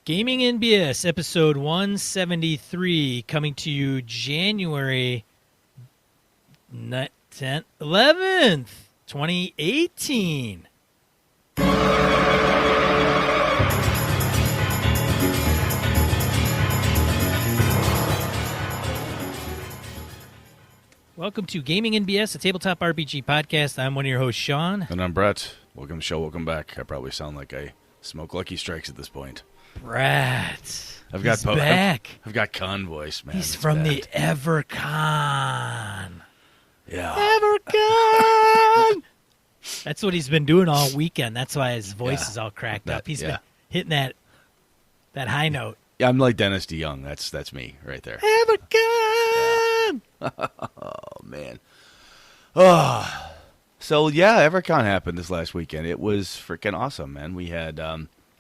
Gaming NBS, episode 173, coming to you January 10th, 11th, 2018. Welcome to Gaming NBS, a tabletop RPG podcast. I'm one of your hosts, Sean. And I'm Brett. Welcome to the show. Welcome back. I probably sound like I smoke Lucky Strikes at this point. Brett. I've got back. I've got con voice, man. He's from the EverCon. Yeah. EverCon! That's what he's been doing all weekend. That's why his voice is all cracked up. He's been hitting that high note. Yeah, I'm like Dennis DeYoung. That's me right there. EverCon! Yeah. Oh, man. Oh. So, yeah, EverCon happened this last weekend. It was freaking awesome, man. We had...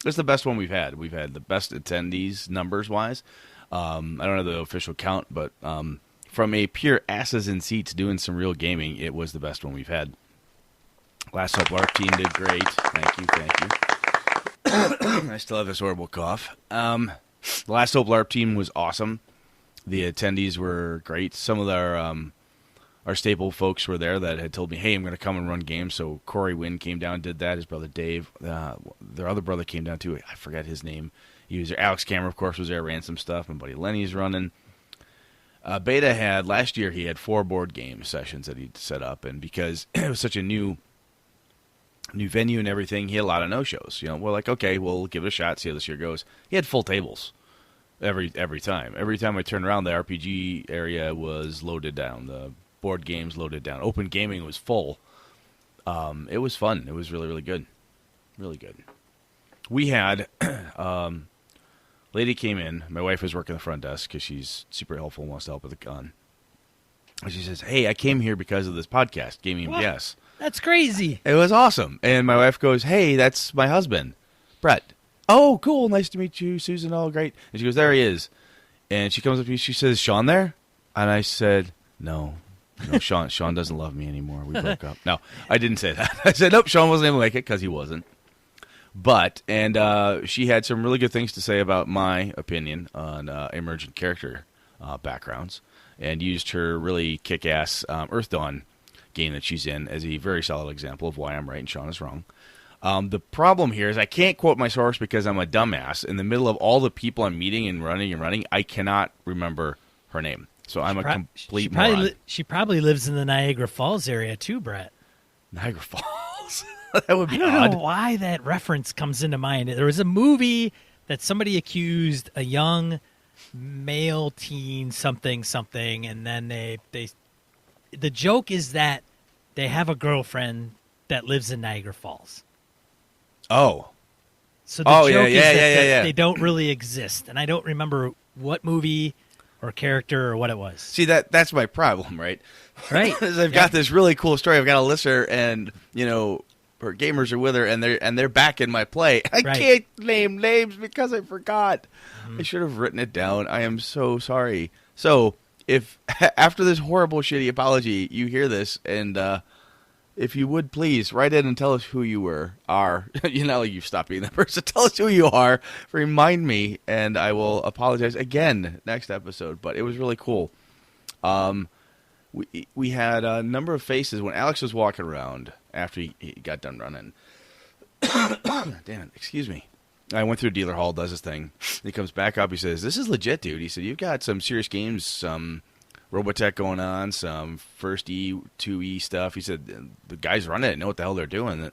it's the best one we've had. We've had the best attendees numbers-wise. I don't know the official count, but from a pure asses in seats doing some real gaming, it was the best one we've had. Last Hope LARP team did great. Thank you. I still have this horrible cough. The Last Hope LARP team was awesome. The attendees were great. Some of our staple folks were there that had told me, hey, I'm going to come and run games. So Corey Wynn came down and did that. His brother Dave. Their other brother came down too. I forget his name. He was there. Alex Cameron, of course, was there, ran some stuff. My buddy Lenny's running. Beta had, last year, he had 4 board game sessions that he'd set up. And because it was such a new venue and everything, he had a lot of no-shows. You know, we're like, okay, we'll give it a shot, see how this year goes. He had full tables every time. Every time I turned around, the RPG area was loaded down. The board games loaded down. Open gaming was full. It was fun. It was really, really good. Really good. We had, lady came in. My wife was working the front desk because she's super helpful and wants to help with the con. And she says, hey, I came here because of this podcast, Gaming NBS. That's crazy. It was awesome. And my wife goes, hey, that's my husband, Brett. Oh, cool. Nice to meet you, Susan. Oh, great. And she goes, there he is. And she comes up to me. She says, Sean there? And I said, no, Sean doesn't love me anymore. We broke up. No, I didn't say that. I said, nope, Sean wasn't able to make it because he wasn't. But, and she had some really good things to say about my opinion on emergent character backgrounds, and used her really kick-ass Earth Dawn game that she's in as a very solid example of why I'm right and Sean is wrong. The problem here is I can't quote my source because I'm a dumbass. In the middle of all the people I'm meeting and running, I cannot remember her name. So I'm a complete moron. She probably lives in the Niagara Falls area too, Brett. Niagara Falls? That would be odd. I don't know why that reference comes into mind. There was a movie that somebody accused a young male teen something, and then they the joke is that they have a girlfriend that lives in Niagara Falls. Oh. So the joke is that they don't really exist. And I don't remember what movie or character or what it was. See, that's my problem, right? Right. I've got this really cool story. I've got a listener, and, you know, her gamers are with her, and they're back in my play. I can't name names because I forgot. I should have written it down. I am so sorry. So, if after this horrible, shitty apology, you hear this, and if you would please write in and tell us who you are. You know, you stop being that person. Tell us who you are. Remind me, and I will apologize again next episode. But it was really cool. We had a number of faces when Alex was walking around after he got done running. Damn it, excuse me. I went through dealer hall, does his thing. He comes back up. He says, "This is legit, dude." He said, "You've got some serious games, some Robotech going on, some first E, 2E stuff." He said, the guys running it know what the hell they're doing.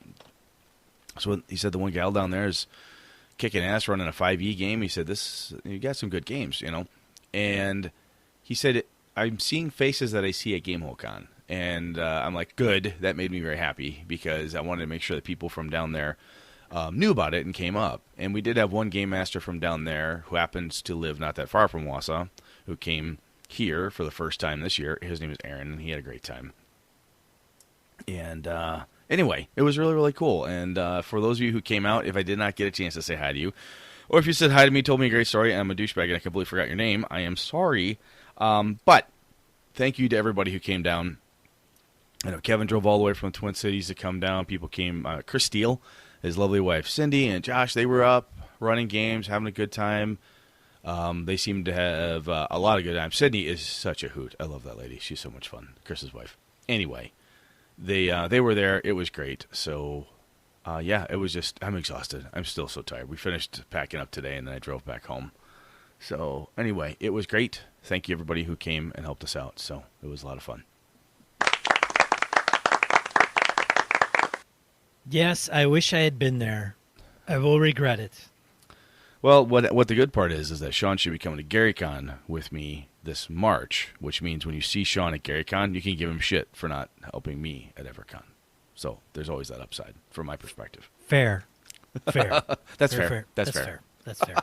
So he said the one gal down there is kicking ass running a 5E game. He said, you got some good games, you know. And he said, I'm seeing faces that I see at GameholeCon. And I'm like, good. That made me very happy because I wanted to make sure that people from down there knew about it and came up. And we did have one game master from down there who happens to live not that far from Wausau, who came here for the first time this year. His name is Aaron, and he had a great time. And anyway, it was really, really cool. And for those of you who came out, if I did not get a chance to say hi to you, or if you said hi to me, told me a great story, and I'm a douchebag and I completely forgot your name, I am sorry. But thank you to everybody who came down. I know Kevin drove all the way from the Twin Cities to come down. People came, Chris Steele, his lovely wife Cindy, and Josh, they were up. running games, having a good time. They seem to have a lot of good time. Sydney is such a hoot. I love that lady. She's so much fun. Chris's wife. Anyway, they were there. It was great. So, yeah, it was just, I'm exhausted. I'm still so tired. We finished packing up today, and then I drove back home. So, anyway, it was great. Thank you, everybody who came and helped us out. So, it was a lot of fun. Yes, I wish I had been there. I will regret it. Well, what the good part is that Sean should be coming to GaryCon with me this March, which means when you see Sean at GaryCon, you can give him shit for not helping me at EverCon. So there's always that upside from my perspective. Fair. That's fair. That's fair. That's fair.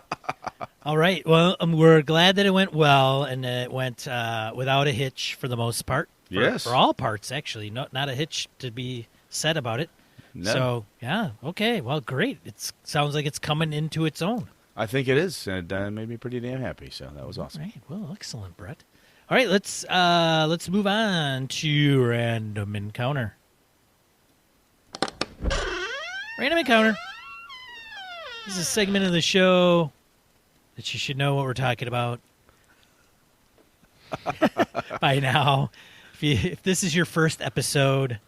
All right. Well, we're glad that it went well, and it went without a hitch for the most part. Yes. For all parts, actually. Not a hitch to be said about it. No. So, yeah. Okay. Well, great. It sounds like it's coming into its own. I think it is, and it made me pretty damn happy. So that was awesome. All right. Well, excellent, Brett. All right. Let's move on to Random Encounter. Random Encounter. This is a segment of the show that you should know what we're talking about by now. If this is your first episode,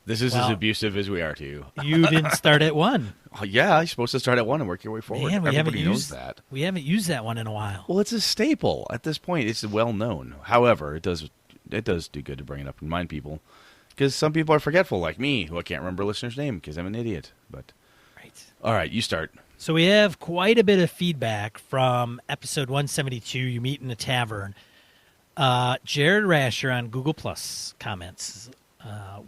this is as abusive as we are to you. You didn't start at 1. Oh, yeah, you're supposed to start at 1 and work your way forward. Man, Everybody knows that. We haven't used that one in a while. Well, it's a staple at this point. It's well known. However, it does do good to bring it up and remind people, because some people are forgetful, like me, who I can't remember a listener's name because I'm an idiot. But right. All right, you start. So we have quite a bit of feedback from episode 172, You Meet in a Tavern. Jared Rasher on Google Plus comments,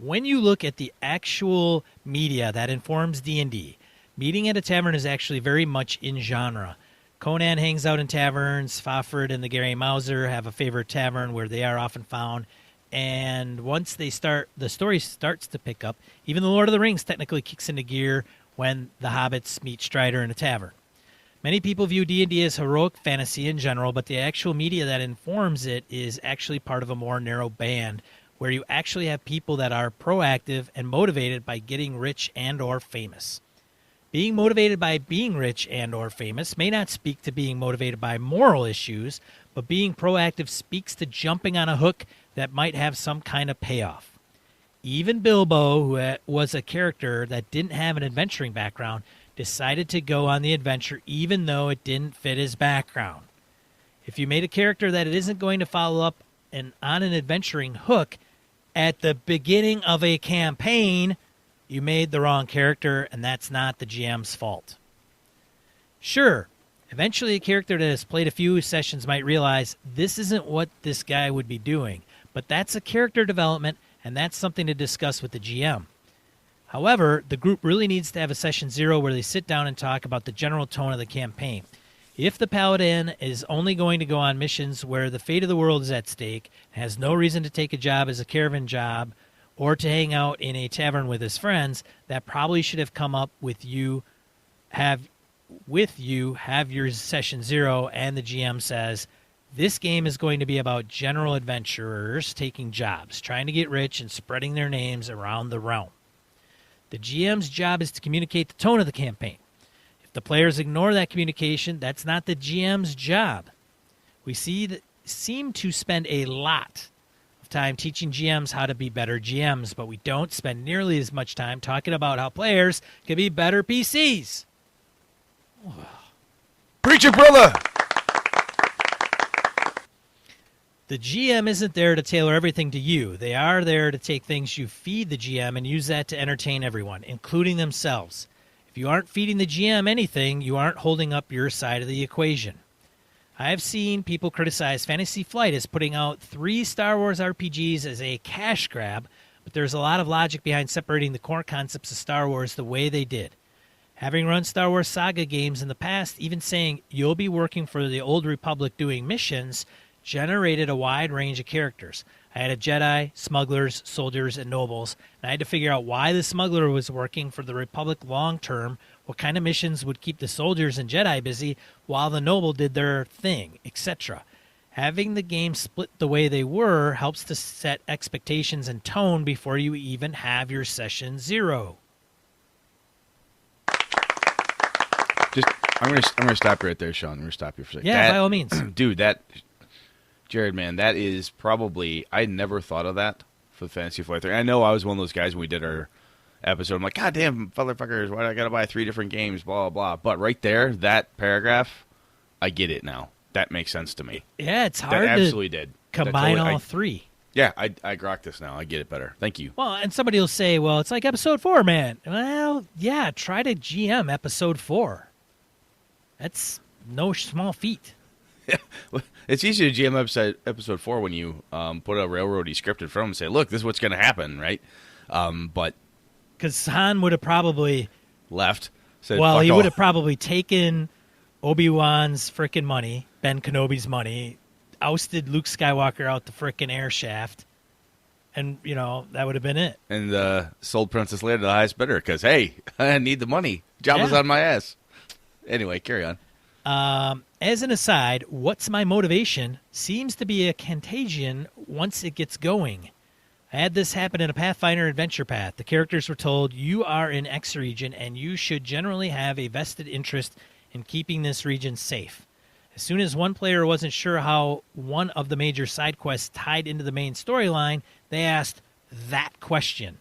when you look at the actual media that informs D&D, meeting at a tavern is actually very much in genre. Conan hangs out in taverns. Fafhrd and the Gary Mauser have a favorite tavern where they are often found. And once the story starts to pick up, even the Lord of the Rings technically kicks into gear when the hobbits meet Strider in a tavern. Many people view D&D as heroic fantasy in general, but the actual media that informs it is actually part of a more narrow band, where you actually have people that are proactive and motivated by getting rich and or famous. Being motivated by being rich and or famous may not speak to being motivated by moral issues, but being proactive speaks to jumping on a hook that might have some kind of payoff. Even Bilbo, who was a character that didn't have an adventuring background, decided to go on the adventure even though it didn't fit his background. If you made a character that it isn't going to follow up on an adventuring hook at the beginning of a campaign, you made the wrong character, and that's not the GM's fault. Sure, eventually a character that has played a few sessions might realize this isn't what this guy would be doing, but that's a character development, and that's something to discuss with the GM. However, the group really needs to have a session 0 where they sit down and talk about the general tone of the campaign. If the paladin is only going to go on missions where the fate of the world is at stake, has no reason to take a job as a caravan job, or to hang out in a tavern with his friends, that probably should have come up with you, have your session 0, and the GM says, this game is going to be about general adventurers taking jobs, trying to get rich, and spreading their names around the realm. The GM's job is to communicate the tone of the campaign. If the players ignore that communication, that's not the GM's job. We seem to spend a lot of time teaching GMs how to be better GMs, but we don't spend nearly as much time talking about how players can be better PCs. Preach it, brother! The GM isn't there to tailor everything to you. They are there to take things you feed the GM and use that to entertain everyone, including themselves. If you aren't feeding the GM anything, you aren't holding up your side of the equation. I have seen people criticize Fantasy Flight as putting out 3 Star Wars RPGs as a cash grab, but there's a lot of logic behind separating the core concepts of Star Wars the way they did. Having run Star Wars Saga games in the past, even saying you'll be working for the Old Republic doing missions generated a wide range of characters. I had a Jedi, smugglers, soldiers, and nobles, and I had to figure out why the smuggler was working for the Republic long term, what kind of missions would keep the soldiers and Jedi busy while the noble did their thing, etc. Having the game split the way they were helps to set expectations and tone before you even have your session 0. gonna stop you right there, Sean. I'm gonna stop you for a second. Yeah, by all means. Dude, Jared, man, that is probably, I never thought of that for the Fantasy Flight 3. I know I was one of those guys when we did our episode. I'm like, God damn, motherfuckers, why do I gotta buy 3 different games, blah, blah, blah. But right there, that paragraph, I get it now. That makes sense to me. Yeah, it's hard that absolutely did. Combine all 3. Yeah, I grok this now. I get it better. Thank you. Well, and somebody will say, well, it's like episode 4, man. Well, yeah, try to GM episode 4. That's no small feat. Yeah. It's easy to GM episode 4 when you put a railroady script in front of them and say, look, this is what's going to happen, right? But because Han would have probably left. Said, well, he would have probably taken Obi-Wan's frickin' money, Ben Kenobi's money, ousted Luke Skywalker out the frickin' air shaft, and, that would have been it. And sold Princess Leia to the highest bidder because, hey, I need the money. Job was on my ass. Anyway, carry on. As an aside, what's my motivation seems to be a contagion once it gets going. I had this happen in a Pathfinder adventure path. The characters were told, you are in X region, and you should generally have a vested interest in keeping this region safe. As soon as one player wasn't sure how one of the major side quests tied into the main storyline, they asked that question.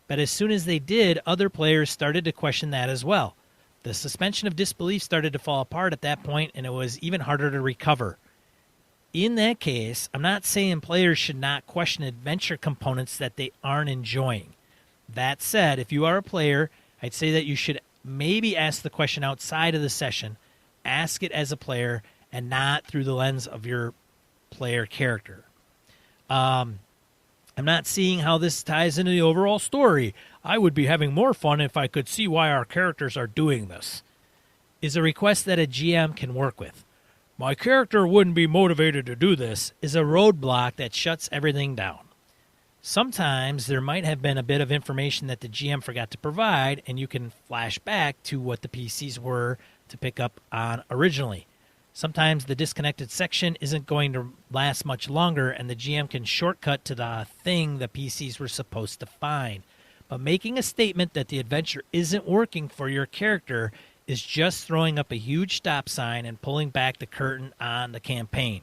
But as soon as they did, other players started to question that as well. The suspension of disbelief started to fall apart at that point, and it was even harder to recover. In that case, I'm not saying players should not question adventure components that they aren't enjoying. That said, if you are a player, I'd say that you should maybe ask the question outside of the session, ask it as a player, and not through the lens of your player character. I'm not seeing how this ties into the overall story. I would be having more fun if I could see why our characters are doing this. Is a request that a GM can work with. My character wouldn't be motivated to do this is a roadblock that shuts everything down. Sometimes there might have been a bit of information that the GM forgot to provide, and you can flash back to what the PCs were to pick up on originally. Sometimes the disconnected section isn't going to last much longer, and the GM can shortcut to the thing the PCs were supposed to find. But making a statement that the adventure isn't working for your character is just throwing up a huge stop sign and pulling back the curtain on the campaign.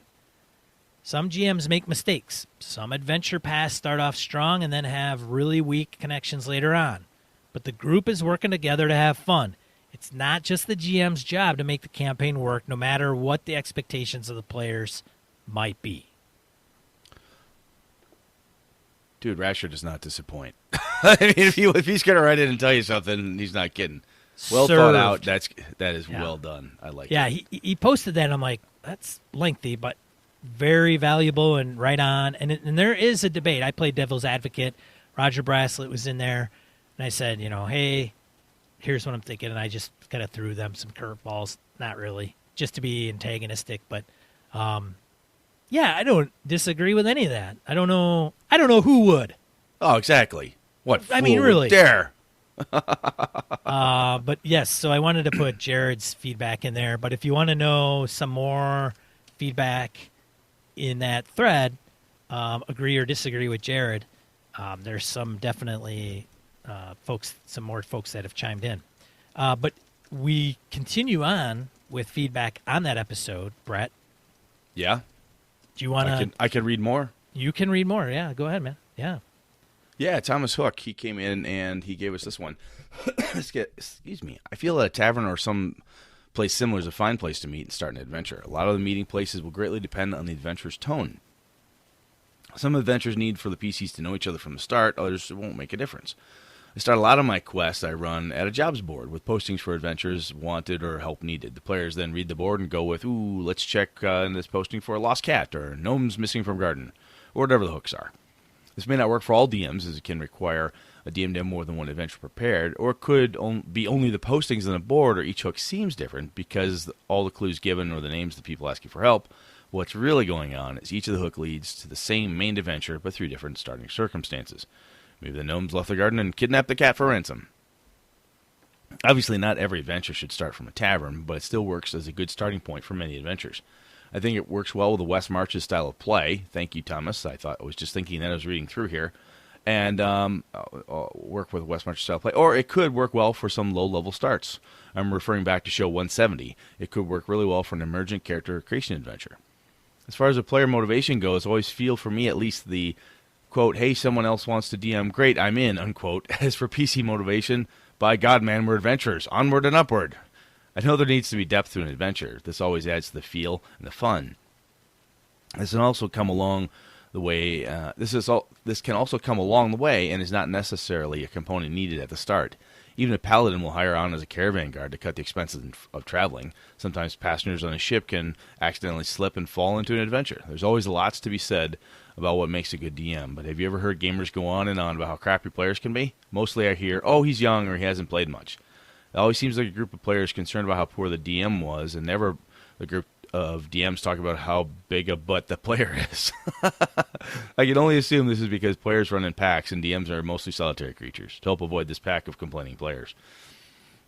Some GMs make mistakes. Some adventure paths start off strong and then have really weak connections later on. But the group is working together to have fun. It's not just the GM's job to make the campaign work, no matter what the expectations of the players might be. Dude, Rasher does not disappoint. I mean, if he's going to write in and tell you something, he's not kidding. Well thought out. That is well done. I like it. Yeah, he posted that, and I'm like, that's lengthy, but very valuable and right on. And there is a debate. I played devil's advocate. Roger Braslett was in there, and I said, hey, here's what I'm thinking, and I just kind of threw them some curveballs. Not really, just to be antagonistic, but yeah, I don't disagree with any of that. I don't know who would. Oh, exactly. What? I mean, really? Dare. But yes, so I wanted to put Jared's feedback in there. But if you want to know some more feedback in that thread, agree or disagree with Jared, there's some definitely some more folks that have chimed in. But we continue on with feedback on that episode, Brett. Yeah. Do you want to? I can read more. You can read more. Yeah, go ahead, man. Yeah. Yeah, Thomas Hook, he came in and he gave us this one. Excuse me. I feel that a tavern or some place similar is a fine place to meet and start an adventure. A lot of the meeting places will greatly depend on the adventurer's tone. Some adventures need for the PCs to know each other from the start, others it won't make a difference. I start a lot of my quests I run at a jobs board with postings for adventures wanted or help needed. The players then read the board and go with, ooh, let's check in this posting for a lost cat or gnomes missing from garden, or whatever the hooks are. This may not work for all DMs, as it can require a DM to have more than one adventure prepared, or it could be only the postings on the board, or each hook seems different because all the clues given or the names of the people asking for help. What's really going on is each of the hook leads to the same main adventure, but through different starting circumstances. Maybe the gnomes left the garden and kidnapped the cat for ransom. Obviously, not every adventure should start from a tavern, but it still works as a good starting point for many adventures. I think it works well with the West Marches style of play. Thank you, Thomas. I was just thinking that I was reading through here. and work with Westminster style play. Or it could work well for some low-level starts. I'm referring back to show 170. It could work really well for an emergent character creation adventure. As far as the player motivation goes, always feel, for me at least, the, quote, hey, someone else wants to DM, great, I'm in, unquote. As for PC motivation, by God, man, we're adventurers, onward and upward. I know there needs to be depth to an adventure. This always adds to the feel and the fun. This can also come along the way. This can also come along the way, and is not necessarily a component needed at the start. Even a paladin will hire on as a caravan guard to cut the expenses of traveling. Sometimes passengers on a ship can accidentally slip and fall into an adventure. There's always lots to be said about what makes a good DM, but have you ever heard gamers go on and on about how crappy players can be? Mostly I hear, oh, he's young or he hasn't played much. It always seems like a group of players concerned about how poor the DM was, and never a group of DMs talk about how big a butt the player is. I can only assume this is because players run in packs and DMs are mostly solitary creatures to help avoid this pack of complaining players.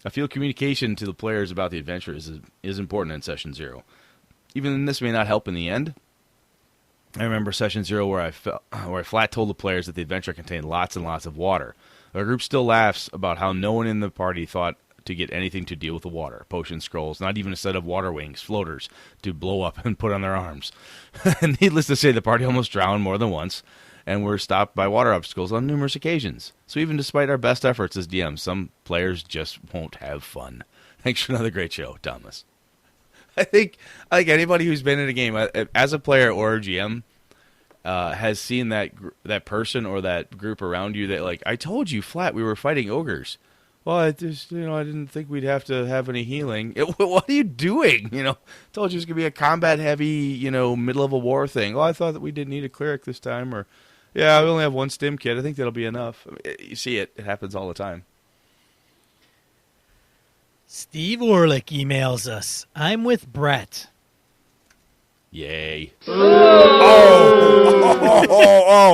I feel communication to the players about the adventure is important in Session 0. Even this may not help in the end. I remember Session 0 where I flat told the players that the adventure contained lots and lots of water. Our group still laughs about how no one in the party thought to get anything to deal with the water. Potion scrolls, not even a set of water wings, floaters, to blow up and put on their arms. Needless to say, the party almost drowned more than once, and were stopped by water obstacles on numerous occasions. So even despite our best efforts as DMs, some players just won't have fun. Thanks for another great show, Thomas. I think anybody who's been in a game, as a player or a GM, has seen that person or that group around you that, like, I told you flat we were fighting ogres. Well, I didn't think we'd have to have any healing. What are you doing? Told you it was going to be a combat-heavy, mid-level war thing. Oh, I thought that we didn't need a cleric this time. Or, yeah, we only have one stim kit. I think that'll be enough. You see it. It happens all the time. Steve Orlick emails us. I'm with Brett. Yay. Oh,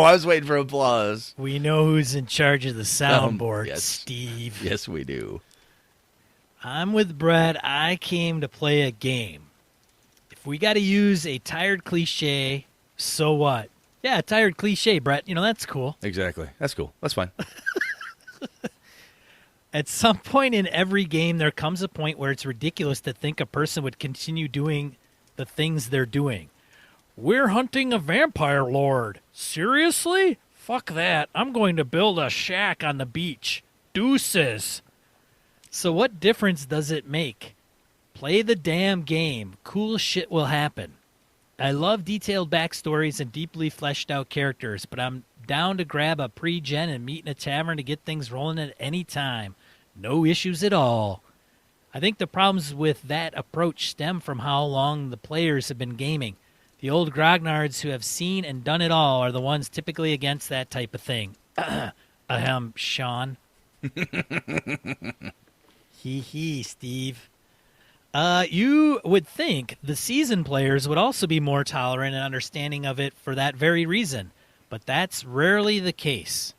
I was waiting for applause. We know who's in charge of the soundboard, yes. Steve. Yes, we do. I'm with Brett. I came to play a game. If we got to use a tired cliche, so what? Yeah, a tired cliche, Brett. That's cool. Exactly. That's cool. That's fine. At some point in every game, there comes a point where it's ridiculous to think a person would continue doing the things they're doing. We're hunting a vampire lord. Seriously? Fuck that. I'm going to build a shack on the beach. Deuces. So what difference does it make? Play the damn game. Cool shit will happen. I love detailed backstories and deeply fleshed out characters, but I'm down to grab a pre-gen and meet in a tavern to get things rolling at any time. No issues at all. I think the problems with that approach stem from how long the players have been gaming. The old grognards who have seen and done it all are the ones typically against that type of thing. Ahem, Sean. Hee, Steve. You would think the seasoned players would also be more tolerant and understanding of it for that very reason, but that's rarely the case.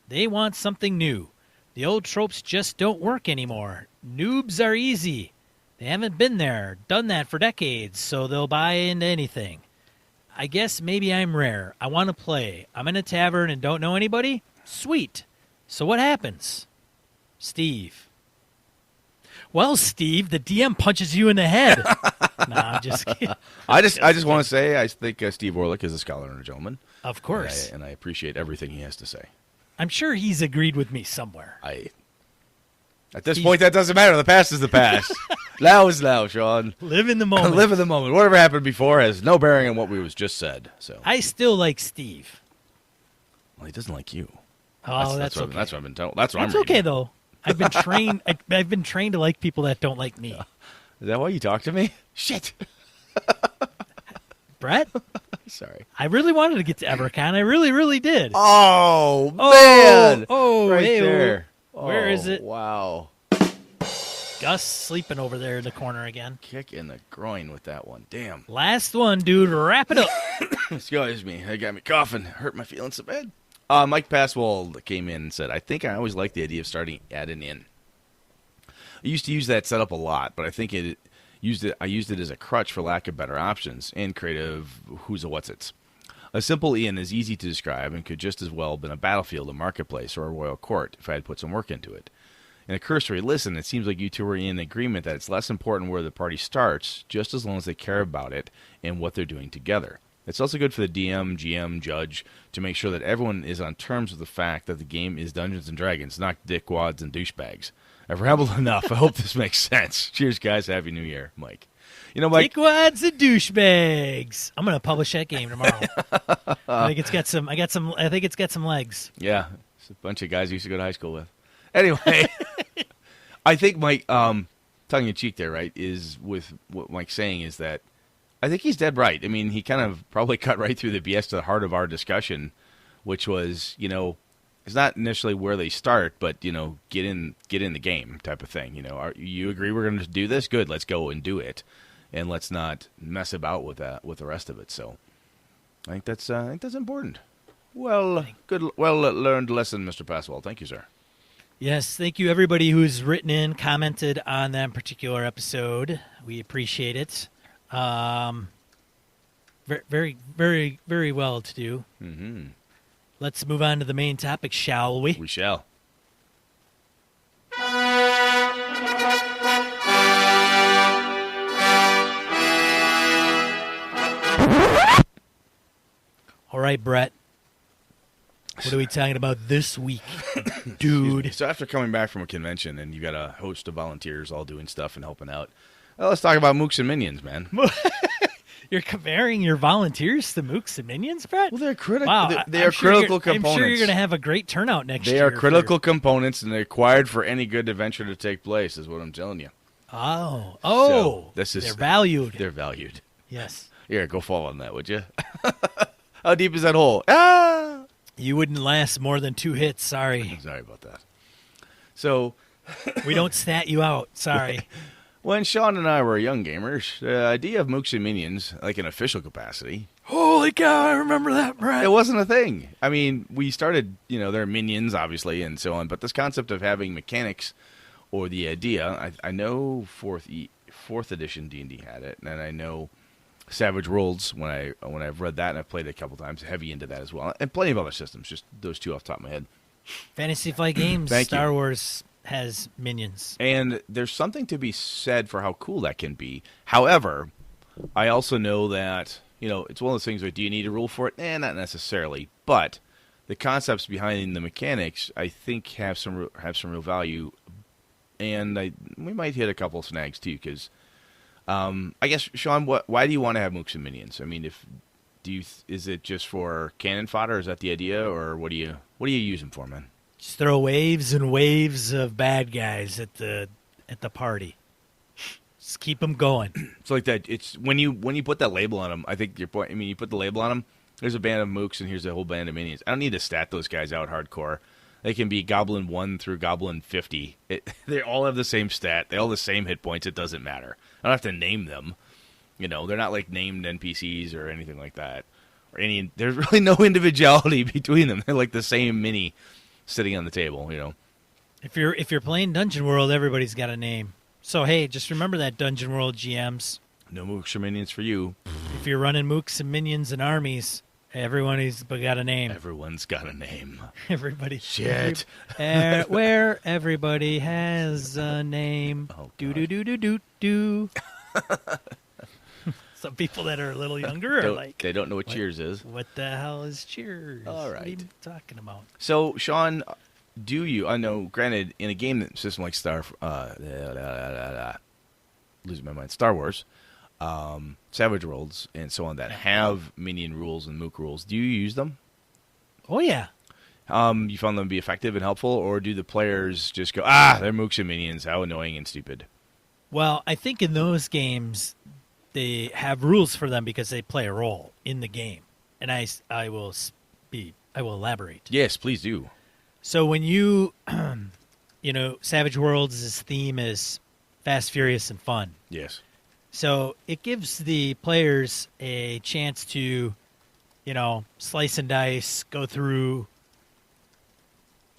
They want something new. The old tropes just don't work anymore. Noobs are easy. They haven't been there, done that for decades, so they'll buy into anything. I guess maybe I'm rare. I want to play. I'm in a tavern and don't know anybody? Sweet. So what happens? Steve. Well, Steve, the DM punches you in the head. Nah, I'm just kidding. I just want to say I think Steve Orlick is a scholar and a gentleman. Of course. And I appreciate everything he has to say. I'm sure he's agreed with me somewhere. At this point, that doesn't matter. The past is the past. Now is now, Sean. Live in the moment. Live in the moment. Whatever happened before has no bearing on what we was just said. So I still like Steve. Well, he doesn't like you. Oh, that's okay. That's what I've been told. That's what That's I'm okay, reading. though. I've been trained. I've been trained to like people that don't like me. Is that why you talk to me? Shit. Brett? Sorry. I really wanted to get to EverCon. I really, really did. Oh, man. Oh, right hey, there. Where is it? Wow. Gus sleeping over there in the corner again. Kick in the groin with that one. Damn. Last one, dude. Wrap it up. Excuse me. They got me coughing. Hurt my feelings so bad. Mike Passwell came in and said, I think I always liked the idea of starting at an inn. I used to use that setup a lot, but I think I used it as a crutch for lack of better options and creative who's a what's-its. A simple inn is easy to describe and could just as well have been a battlefield, a marketplace, or a royal court if I had put some work into it. In a cursory listen, it seems like you two are in agreement that it's less important where the party starts, just as long as they care about it and what they're doing together. It's also good for the DM, GM, judge to make sure that everyone is on terms with the fact that the game is Dungeons & Dragons, not dickwads and douchebags. I've rambled enough. I hope this makes sense. Cheers, guys. Happy New Year, Mike. You know, Mike. Dickwads and douchebags. I'm gonna publish that game tomorrow. I think it's got some. I think it's got some legs. Yeah, it's a bunch of guys I used to go to high school with. Anyway, I think Mike, tongue in cheek there, right, is with what Mike's saying is that I think he's dead right. I mean, he kind of probably cut right through the BS to the heart of our discussion, which was, you know, it's not initially where they start, but, you know, get in the game type of thing. You know, you agree we're going to do this? Good, let's go and do it, and let's not mess about with the rest of it. So, I think that's important. Well learned lesson, Mr. Passwell. Thank you, sir. Yes, thank you everybody who's written in, commented on that particular episode. We appreciate it. Very, very, very well to do. Mm-hmm. Let's move on to the main topic, shall we? We shall. All right, Brett. What are we talking about this week, dude? So after coming back from a convention and you got a host of volunteers all doing stuff and helping out, well, let's talk about Mooks and Minions, man. You're comparing your volunteers to Mooks and Minions, Brett? Well, they're critical. Wow, They are critical components. I'm sure you're going to have a great turnout next year. They are critical components, and they're required for any good adventure to take place, is what I'm telling you. Oh, so they're valued. They're valued. Yes. Here, go fall on that, would you? How deep is that hole? Ah! You wouldn't last more than 2 hits. Sorry. Sorry about that. So we don't stat you out. Sorry. When Sean and I were young gamers, the idea of Mooks and Minions, like in official capacity, holy cow, I remember that, Brett. It wasn't a thing. I mean, we started, you know, there are minions, obviously, and so on, but this concept of having mechanics, or the idea, I know 4th edition D&D had it, and I know Savage Worlds, when I've read that, and I've played it a couple times, heavy into that as well, and plenty of other systems, just those two off the top of my head. Fantasy Flight Games, Star Wars has minions. And there's something to be said for how cool that can be. However, I also know that, you know, it's one of those things where, do you need a rule for it? Not necessarily. But the concepts behind the mechanics, I think, have some real value. And we might hit a couple of snags, too, because I guess, Sean, why do you want to have Mooks and Minions? I mean, is it just for cannon fodder? Is that the idea? Or what do you use them for, man? Just throw waves and waves of bad guys at the party. Just keep them going. It's like that. It's when you put that label on them. I think your point. I mean, you put the label on them. There's a band of Mooks and here's a whole band of Minions. I don't need to stat those guys out hardcore. They can be Goblin 1 through Goblin 50. They all have the same stat. They all have the same hit points. It doesn't matter. I don't have to name them. You know, they're not like named NPCs or anything like that. There's really no individuality between them. They're like the same mini sitting on the table, you know. If you're playing Dungeon World, everybody's got a name. So hey, just remember that, Dungeon World GMs. No Mooks or Minions for you. If you're running Mooks and Minions and armies, everyone's got a name. Everyone's got a name. Everybody. Shit. Where everybody has a name. Oh, do do do do do do. Some people that are a little younger are like, they don't know what Cheers is. What the hell is Cheers? All right. What are you talking about? So, Sean, I know, granted, in a game system like Star Wars, Savage Worlds, and so on that have minion rules and Mook rules, do you use them? Oh, yeah. You found them to be effective and helpful, or do the players just go, they're Mooks and Minions, how annoying and stupid? Well, I think in those games, they have rules for them because they play a role in the game, and I will elaborate. Yes, please do. So when you, Savage Worlds' theme is fast, furious, and fun. Yes. So it gives the players a chance to, slice and dice, go through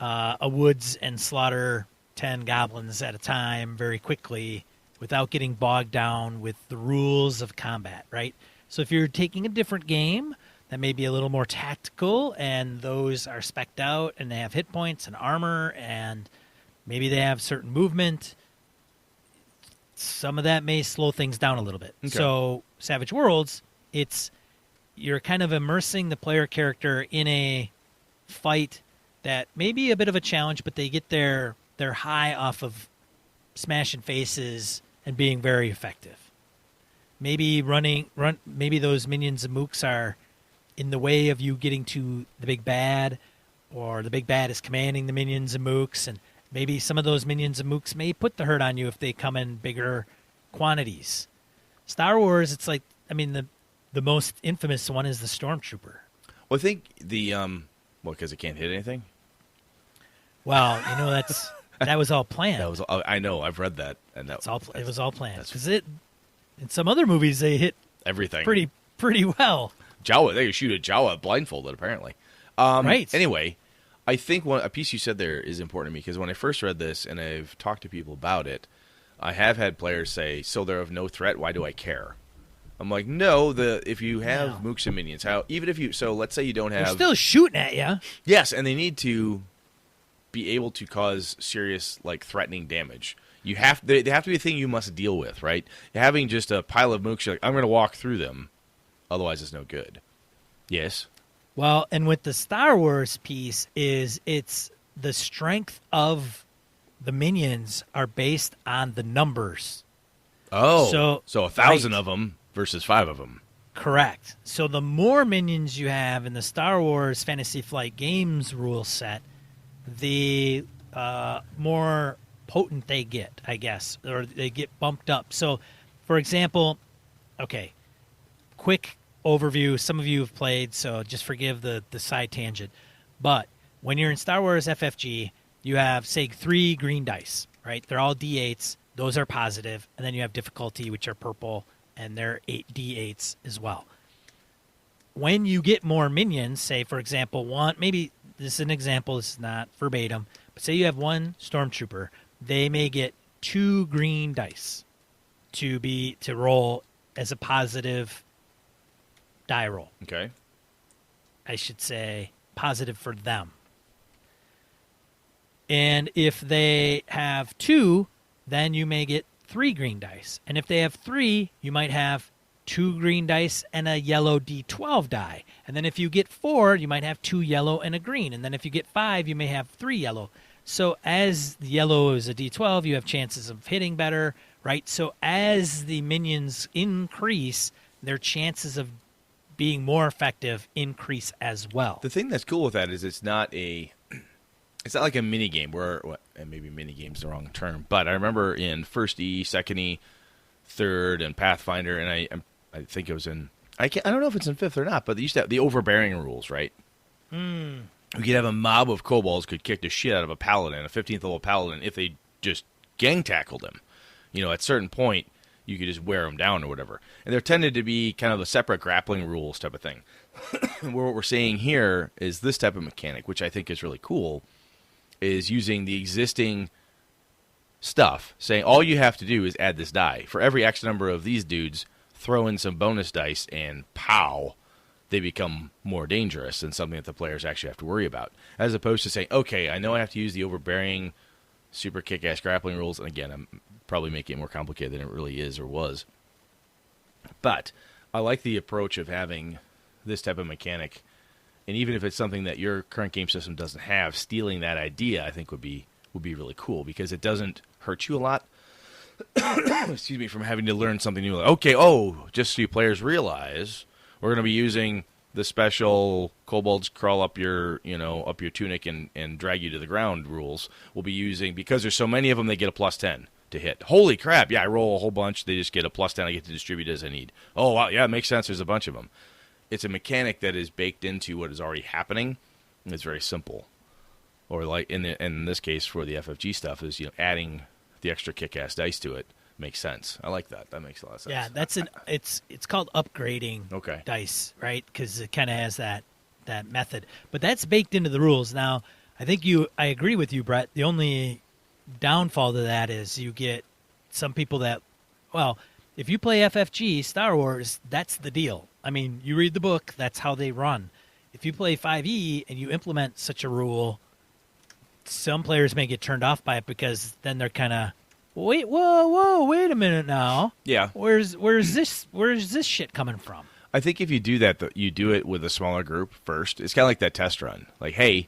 a woods and slaughter 10 goblins at a time very quickly, without getting bogged down with the rules of combat, right? So if you're taking a different game, that may be a little more tactical, and those are spec'd out, and they have hit points and armor, and maybe they have certain movement. Some of that may slow things down a little bit. Okay. So Savage Worlds, you're kind of immersing the player character in a fight that may be a bit of a challenge, but they get their high off of smashing faces and being very effective. Maybe maybe those minions and mooks are in the way of you getting to the big bad, or the big bad is commanding the minions and mooks, and maybe some of those minions and mooks may put the hurt on you if they come in bigger quantities. Star Wars, it's like, I mean, the most infamous one is the Stormtrooper. Well, I think because it can't hit anything? Well, that was all planned. I know, I've read that. And it was all planned. Because in some other movies, they hit everything pretty well. Jawa, they could shoot a Jawa blindfolded, apparently. Right. Anyway, I think a piece you said there is important to me, because when I first read this and I've talked to people about it, I have had players say, so they're of no threat, why do I care? I'm like, no, if you have mooks and minions, let's say you don't have... They're still shooting at you. Yes, and they need to be able to cause serious, threatening damage. They have to be a thing you must deal with, right? Having just a pile of mooks, you're like, I'm going to walk through them, otherwise it's no good. Yes? Well, and with the Star Wars piece it's the strength of the minions are based on the numbers. Oh, so 1,000 of them versus 5 of them. Correct. So the more minions you have in the Star Wars Fantasy Flight Games rule set, the more potent they get, I guess, or they get bumped up. So, for example, okay, quick overview. Some of you have played, so just forgive the side tangent. But when you're in Star Wars FFG, you have, say, 3 green dice, right? They're all D8s. Those are positive. And then you have difficulty, which are purple, and they're 8 D8s as well. When you get more minions, say, for example, maybe this is an example, this is not verbatim, but say you have 1 Stormtrooper, they may get 2 green dice to roll as a positive die roll. Okay. I should say positive for them. And if they have 2, then you may get 3 green dice. And if they have 3, you might have 2 green dice and a yellow D12 die. And then if you get 4, you might have 2 yellow and a green. And then if you get 5, you may have 3 yellow. So as the yellow is a D12, you have chances of hitting better, right? So as the minions increase, their chances of being more effective increase as well. The thing that's cool with that is it's not like a mini game and maybe mini game's the wrong term, but I remember in 1st E, 2nd E, 3rd, and Pathfinder, and I think it was in I don't know if it's in 5th or not, but they used to have the overbearing rules, right? We could have a mob of kobolds could kick the shit out of a paladin, a 15th level paladin, if they just gang tackled him. At a certain point, you could just wear them down or whatever. And there tended to be kind of a separate grappling rules type of thing. What we're seeing here is this type of mechanic, which I think is really cool, is using the existing stuff, saying all you have to do is add this die. For every X number of these dudes, throw in some bonus dice, and pow, they become more dangerous and something that the players actually have to worry about. As opposed to saying, okay, I know I have to use the overbearing, super kick-ass grappling rules, and again, I'm probably making it more complicated than it really is or was. But I like the approach of having this type of mechanic, and even if it's something that your current game system doesn't have, stealing that idea I think would be really cool, because it doesn't hurt you a lot. Excuse me, from having to learn something new. Like, okay, just so you players realize, we're going to be using the special kobolds crawl up your tunic and drag you to the ground rules. We'll be using, because there's so many of them, they get a +10 to hit. Holy crap, yeah, I roll a whole bunch, they just get a +10, I get to distribute as I need. Oh, wow, yeah, it makes sense, there's a bunch of them. It's a mechanic that is baked into what is already happening, and it's very simple. Or like in this case for the FFG stuff is adding the extra kick-ass dice to it makes sense. I like that. That makes a lot of sense. Yeah, it's called upgrading dice, right? Because it kind of has that method. But that's baked into the rules. Now, I agree with you, Brett. The only downfall to that is you get some people that, well, if you play FFG, Star Wars, that's the deal. I mean, you read the book, that's how they run. If you play 5e and you implement such a rule, some players may get turned off by it because then they're kind of, wait a minute now. Yeah. Where's this shit coming from? I think if you do that, you do it with a smaller group first. It's kind of like that test run. Like, hey,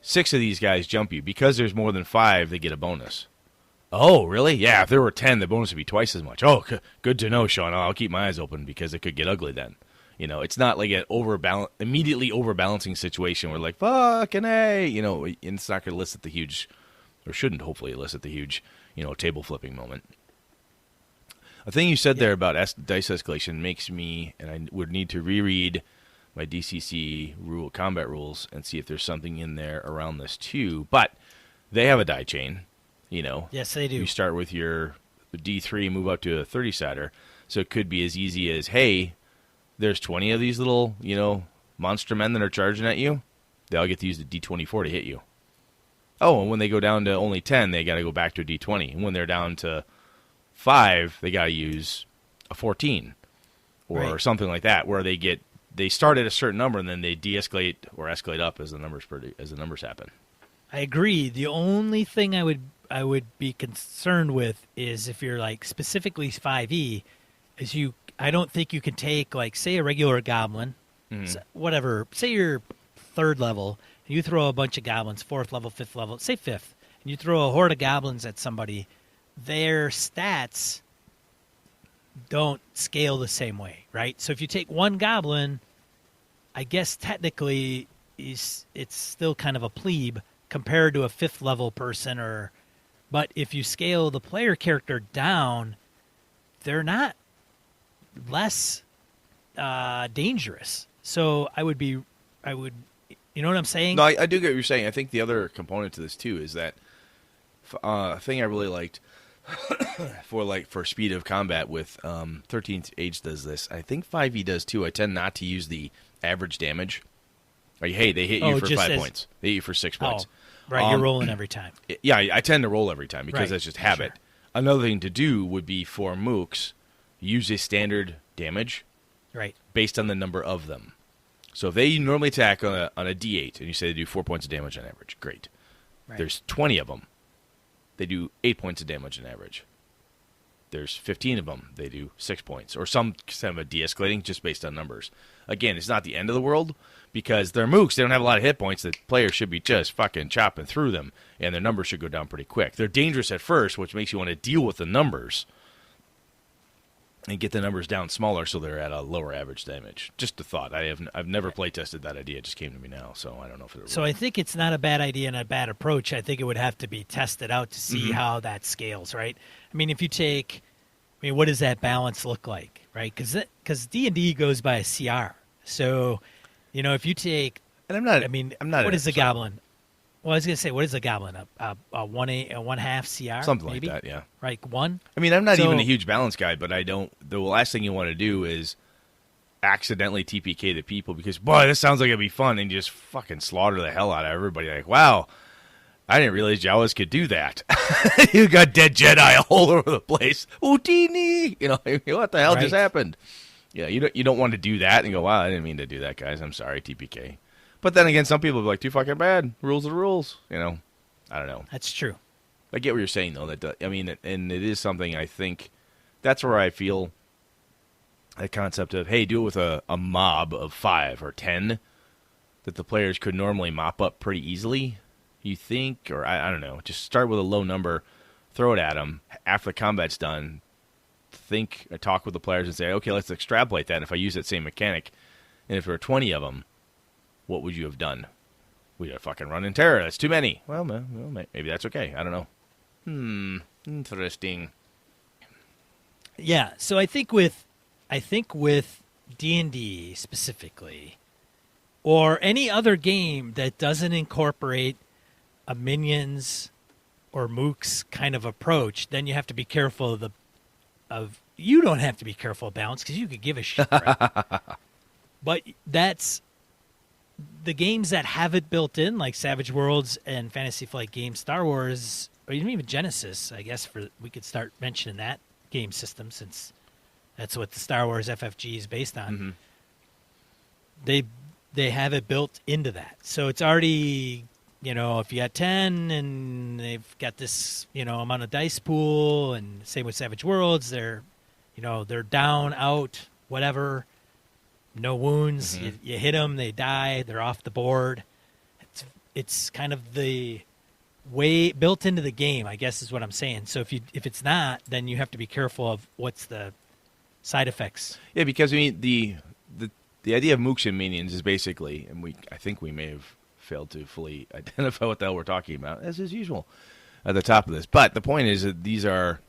6 of these guys jump you. Because there's more than 5, they get a bonus. Oh, really? Yeah, if there were 10, the bonus would be twice as much. Oh, good to know, Sean. I'll keep my eyes open because it could get ugly then. You know, it's not like an immediately overbalancing situation where like, fucking A, you know, it's not going to elicit the huge, or shouldn't hopefully elicit the huge, you know, table flipping moment. A thing you said there about dice escalation makes me, and I would need to reread my DCC combat rules and see if there's something in there around this too. But they have a die chain, you know. Yes, they do. You start with your D3, move up to a 30-sider. So it could be as easy as, hey, there's 20 of these little, you know, monster men that are charging at you. They all get to use the D24 to hit you. Oh, and when they go down to only 10, they got to go back to a D20. And when they're down to 5, they got to use a 14 or something like that, where they start at a certain number and then they de-escalate or escalate up as the numbers happen. I agree. The only thing I would be concerned with is if you're like specifically 5e, is I don't think you can take like say a regular goblin, whatever. Say you're 3rd level, and you throw a bunch of goblins, 4th level, 5th level, say 5th, and you throw a horde of goblins at somebody. Their stats don't scale the same way, right? So if you take one goblin, I guess technically it's still kind of a plebe compared to a 5th level person, but if you scale the player character down, they're not less dangerous. So I would, you know what I'm saying? No, I do get what you're saying. I think the other component to this too is that thing I really liked for speed of combat with 13th Age does this. I think 5e does too. I tend not to use the average damage. Like, hey, they hit you for 5 points. They hit you for 6 points. Right, you're rolling every time. Yeah, I tend to roll every time because that's just habit. Sure. Another thing to do would be for Mooks, use a standard damage based on the number of them. So if they normally attack on a D8 and you say they do 4 points of damage on average, great. Right. There's 20 of them. They do 8 points of damage on average. There's 15 of them. They do 6 points. Or some kind of a de-escalating just based on numbers. Again, it's not the end of the world because they're mooks. They don't have a lot of hit points. The players should be just fucking chopping through them, and their numbers should go down pretty quick. They're dangerous at first, which makes you want to deal with the numbers and get the numbers down smaller so they're at a lower average damage. Just a thought. I've never play tested that idea. It just came to me now, so I don't know if it. So I think it's not a bad idea and a bad approach. I think it would have to be tested out to see how that scales, right? I mean, if you take, what does that balance look like, right? Because D&D goes by a CR. So, if you take, and I'm not. What is a goblin? Well, I was gonna say, what is a goblin? A 1/2 CR, something maybe? like that, yeah. Right, 1. I mean, I'm not even a huge balance guy, but I don't. The last thing you want to do is accidentally TPK the people because, boy, this sounds like it'd be fun, and you just fucking slaughter the hell out of everybody. Like, wow, I didn't realize Jawas could do that. You got dead Jedi all over the place. Houdini, what the hell just happened? Yeah, you don't want to do that and go, wow, I didn't mean to do that, guys. I'm sorry, TPK. But then again, some people will be like, too fucking bad. Rules are the rules. I don't know. That's true. I get what you're saying, though. And it is something I think that's where I feel that concept of, hey, do it with a mob of 5 or 10 that the players could normally mop up pretty easily, you think? Or I don't know. Just start with a low number, throw it at them. After the combat's done, talk with the players and say, okay, let's extrapolate that. If I use that same mechanic, and if there are 20 of them, what would you have done? We'd have fucking run in terror. That's too many. Well, maybe that's okay. I don't know. Interesting. Yeah, so I think with D&D specifically, or any other game that doesn't incorporate a minions or mooks kind of approach, then you have to be careful you don't have to be careful of balance because you could give a shit, right? But that's the games that have it built in, like Savage Worlds and Fantasy Flight Games, Star Wars, or even Genesis, I guess we could start mentioning that game system since that's what the Star Wars FFG is based on. they have it built into that. So it's already, if you got 10 and they've got this, amount of dice pool, and same with Savage Worlds, they're down, out, whatever, no wounds. Mm-hmm. You hit them, they die, they're off the board. It's kind of the way built into the game, I guess is what I'm saying. So if it's not, then you have to be careful of what's the side effects. Yeah, because the idea of Mooks and minions is basically, and I think we may have failed to fully identify what the hell we're talking about, as is usual at the top of this. But the point is that these are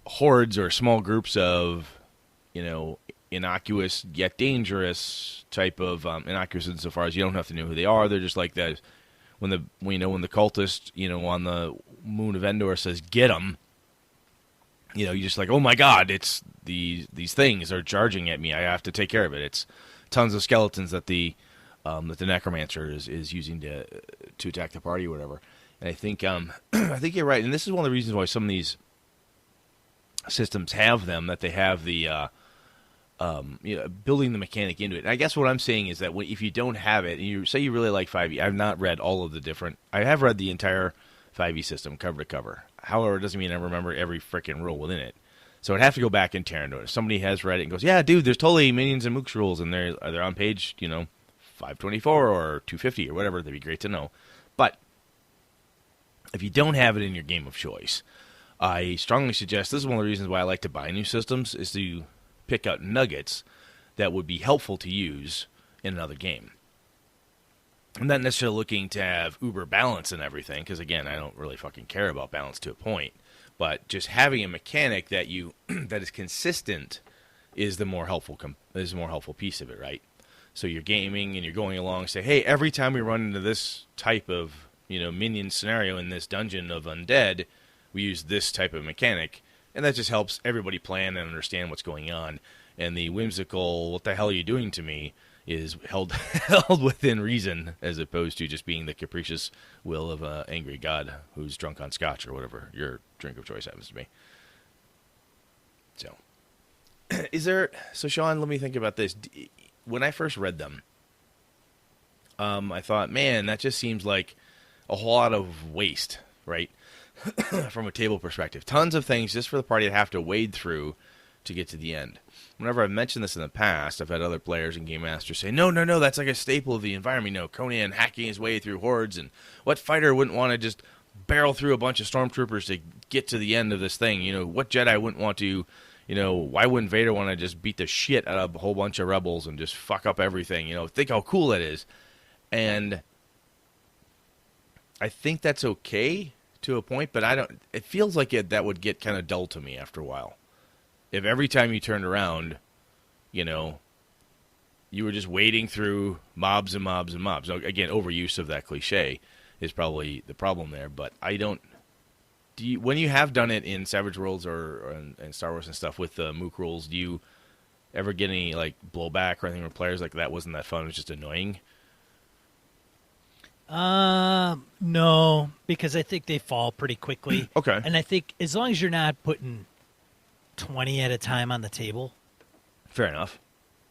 hordes or small groups of, innocuous yet dangerous type of innocuous insofar as you don't have to know who they are. They're just like that. When the cultist, on the moon of Endor says "get them," you're just like, oh my god, it's these things are charging at me. I have to take care of it. It's tons of skeletons that the necromancer is using to attack the party or whatever. And I think I think you're right. And this is one of the reasons why some of these systems have them, that they have the building the mechanic into it. And I guess what I'm saying is that if you don't have it, and you say you really like 5e, I've not read all of the different. I have read the entire 5e system cover to cover. However, it doesn't mean I remember every freaking rule within it. So I'd have to go back and tear into it. If somebody has read it and goes, yeah, dude, there's totally minions and mooks rules, and they're on page 524 or 250 or whatever, that'd be great to know. But if you don't have it in your game of choice, I strongly suggest, this is one of the reasons why I like to buy new systems, is to pick out nuggets that would be helpful to use in another game. I'm not necessarily looking to have uber balance and everything, because again, I don't really fucking care about balance to a point. But just having a mechanic that that is consistent is the more helpful piece of it, right? So you're gaming and you're going along, say, hey, every time we run into this type of minion scenario in this dungeon of undead, we use this type of mechanic. And that just helps everybody plan and understand what's going on. And the whimsical, what the hell are you doing to me, is held within reason, as opposed to just being the capricious will of an angry god who's drunk on scotch or whatever your drink of choice happens to be. So, Sean, let me think about this. When I first read them, I thought, man, that just seems like a whole lot of waste, right? From a table perspective. Tons of things just for the party to have to wade through to get to the end. Whenever I've mentioned this in the past, I've had other players and game masters say, no, that's like a staple of the environment. Conan hacking his way through hordes, and what fighter wouldn't want to just barrel through a bunch of stormtroopers to get to the end of this thing? What Jedi wouldn't want to, why wouldn't Vader want to just beat the shit out of a whole bunch of rebels and just fuck up everything? Think how cool that is. And I think that's okay to a point, but it feels like that would get kind of dull to me after a while. If every time you turned around, you were just wading through mobs and mobs and mobs. Now, again, overuse of that cliche is probably the problem there, but when you have done it in Savage Worlds or in Star Wars and stuff with the Mook rules, do you ever get any blowback or anything from players like that wasn't that fun, it was just annoying? No, because I think they fall pretty quickly. Okay. And I think as long as you're not putting 20 at a time on the table. Fair enough.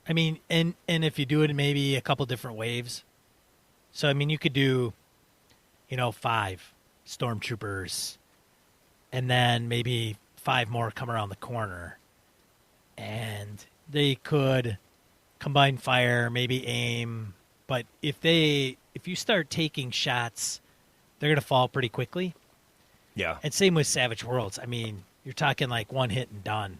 I mean, and if you do it in maybe a couple different waves. So, I mean, you could do, 5 stormtroopers, and then maybe 5 more come around the corner. And they could combine fire, maybe aim. But if you start taking shots, they're going to fall pretty quickly. Yeah. And same with Savage Worlds. I mean, you're talking like one hit and done,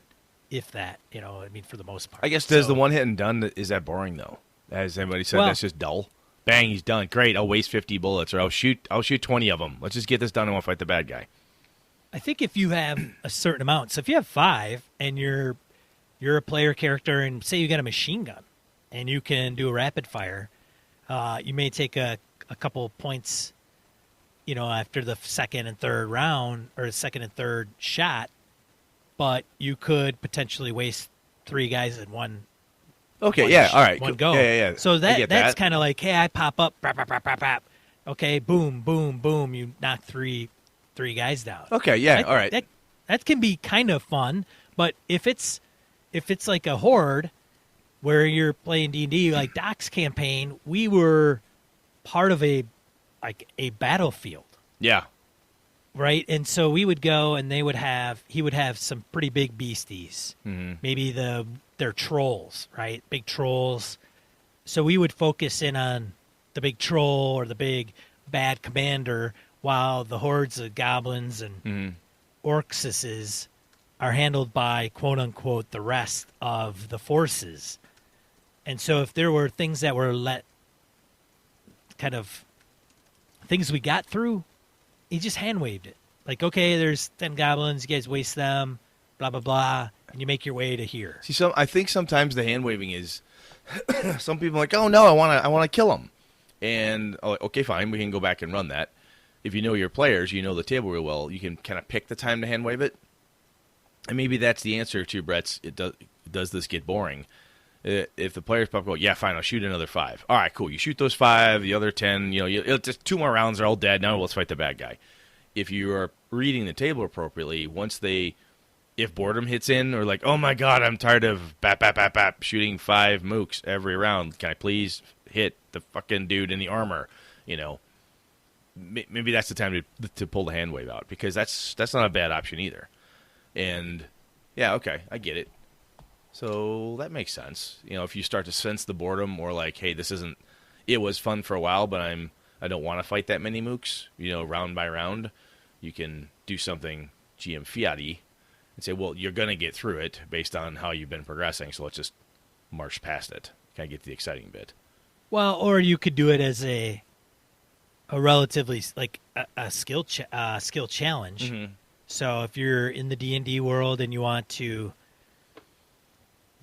if that, for the most part. I guess does the one hit and done, is that boring though? Has anybody said that's just dull? Bang, he's done. Great, I'll waste 50 bullets, or I'll shoot 20 of them. Let's just get this done and we'll fight the bad guy. I think if you have a certain amount, so if you have 5 and you're a player character and say you got a machine gun and you can do a rapid fire, you may take a couple points, after the second and third round or the second and third shot, but you could potentially waste 3 guys in one. Okay, yeah, all right. One go. Yeah. So that's kind of like, hey, I pop up, bap, bap, bap, bap, bap. Okay, boom, boom, boom. You knock three guys down. Okay, yeah, all right. That can be kind of fun, but if it's like a horde, where you're playing D&D, like Doc's campaign, we were part of a battlefield. Yeah. Right, and so we would go, and he would have some pretty big beasties, maybe they're trolls, right? Big trolls. So we would focus in on the big troll or the big bad commander, while the hordes of goblins and orcsises are handled by quote unquote the rest of the forces. And so if there were things that were things we got through, he just hand waved it. Like, okay, there's 10 goblins, you guys waste them, blah, blah, blah, and you make your way to here. See, I think sometimes the hand waving is, some people are like, oh no, I want to kill them. And, okay, fine, we can go back and run that. If you know your players, you know the table real well, you can kind of pick the time to hand wave it. And maybe that's the answer to Brett's, does this get boring? If the players pop go, yeah, fine, I'll shoot another 5. All right, cool. You shoot those 5, the other 10, just 2 more rounds, they're all dead. Now let's fight the bad guy. If you are reading the table appropriately, if boredom hits in, or like, oh my god, I'm tired of bap, shooting 5 mooks every round. Can I please hit the fucking dude in the armor? Maybe that's the time to pull the hand wave out, because that's not a bad option either. And yeah, okay, I get it. So that makes sense. If you start to sense the boredom, or like, hey, it was fun for a while, but I don't want to fight that many mooks, round by round, you can do something GM Fiat-y and say, well, you're going to get through it based on how you've been progressing, so let's just march past it. Kind of get to the exciting bit. Well, or you could do it as a relatively, like, a skill challenge. Mm-hmm. So if you're in the D&D world and you want to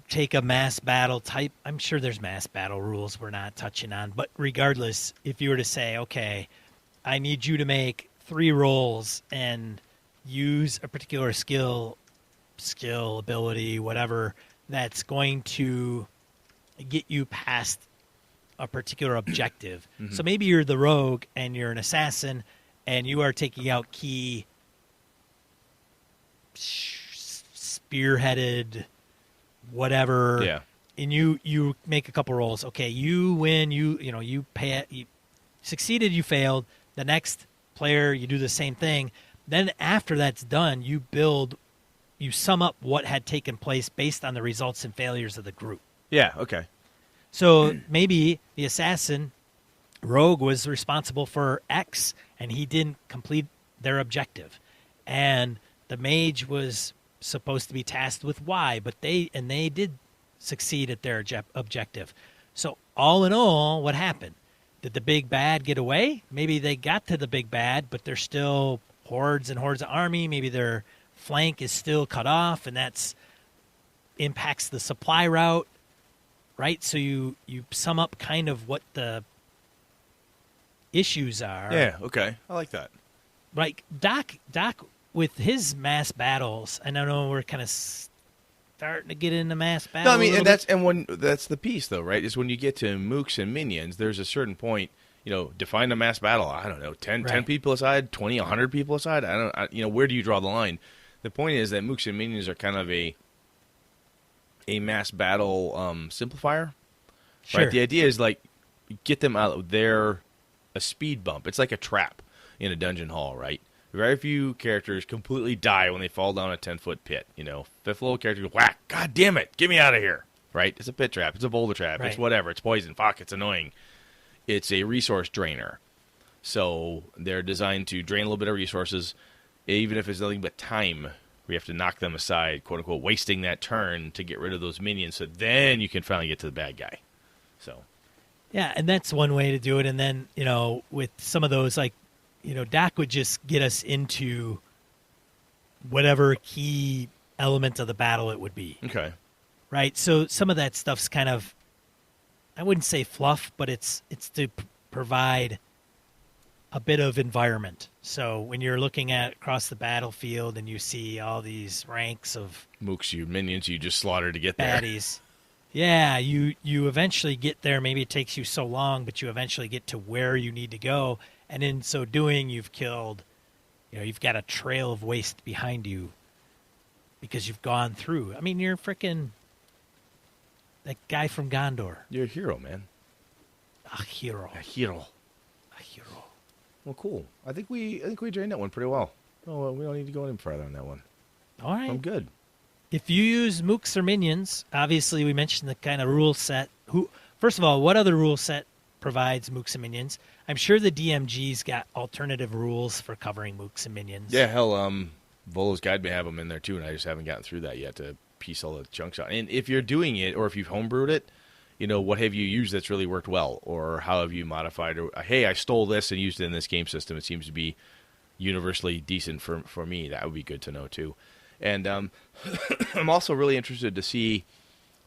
take a mass battle type, I'm sure there's mass battle rules we're not touching on, but regardless, if you were to say, okay, I need you to make 3 rolls and use a particular skill, ability, whatever, that's going to get you past a particular objective. Mm-hmm. So maybe you're the rogue and you're an assassin and you are taking out key spearheaded whatever, yeah, and you make a couple rolls. Okay, you win. You pay it. You succeeded. You failed. The next player, you do the same thing. Then after that's done, you sum up what had taken place based on the results and failures of the group. Yeah. Okay. So maybe the assassin rogue was responsible for X, and he didn't complete their objective, and the mage was supposed to be tasked with Y, but they did succeed at their objective. So all in all, what happened? Did the big bad get away? Maybe they got to the big bad, but there's still hordes and hordes of army. Maybe their flank is still cut off, and that's impacts the supply route, right? So you sum up kind of what the issues are. Yeah, okay. I like that. Like Doc with his mass battles, and I know we're kind of starting to get into mass battles. No, I mean, that's the piece, though, right? Is when you get to mooks and minions, there's a certain point. Define a mass battle. I don't know, 10 people aside, 20, 100 people aside. Where do you draw the line? The point is that mooks and minions are kind of a mass battle simplifier, sure. Right? The idea is like get them out. They're a speed bump. It's like a trap in a dungeon hall, right? Very few characters completely die when they fall down a 10-foot pit. 5th level character goes, whack, god damn it, get me out of here. Right? It's a pit trap. It's a boulder trap. Right. It's whatever. It's poison. Fuck, it's annoying. It's a resource drainer. So they're designed to drain a little bit of resources, even if it's nothing but time. We have to knock them aside, quote unquote, wasting that turn to get rid of those minions, so then you can finally get to the bad guy. So, yeah, and that's one way to do it. And then with some of those, like Doc would just get us into whatever key element of the battle it would be. Okay. Right. So some of that stuff's kind of, I wouldn't say fluff, but it's to provide a bit of environment. So when you're looking at across the battlefield and you see all these ranks of mooks, minions you just slaughtered to get baddies, yeah, you eventually get there. Maybe it takes you so long, but you eventually get to where you need to go. And in so doing, you've killed, you've got a trail of waste behind you because you've gone through. I mean, you're freaking That guy from Gondor. You're a hero, man. A hero. A hero. A hero. Well, cool. I think we drained that one pretty well. Oh, well, we don't need to go any further on that one. All right. I'm good. If you use Mooks or minions, obviously we mentioned the kind of rule set. First of all, what other rule set provides Mooks and minions? I'm sure the DMG's got alternative rules for covering Mooks and minions. Yeah, hell, Volo's Guide may have them in there too, and I just haven't gotten through that yet to piece all the chunks out. And if you're doing it, or if you've homebrewed it, what have you used that's really worked well, or how have you modified? Or hey, I stole this and used it in this game system. It seems to be universally decent for me. That would be good to know too. And I'm also really interested to see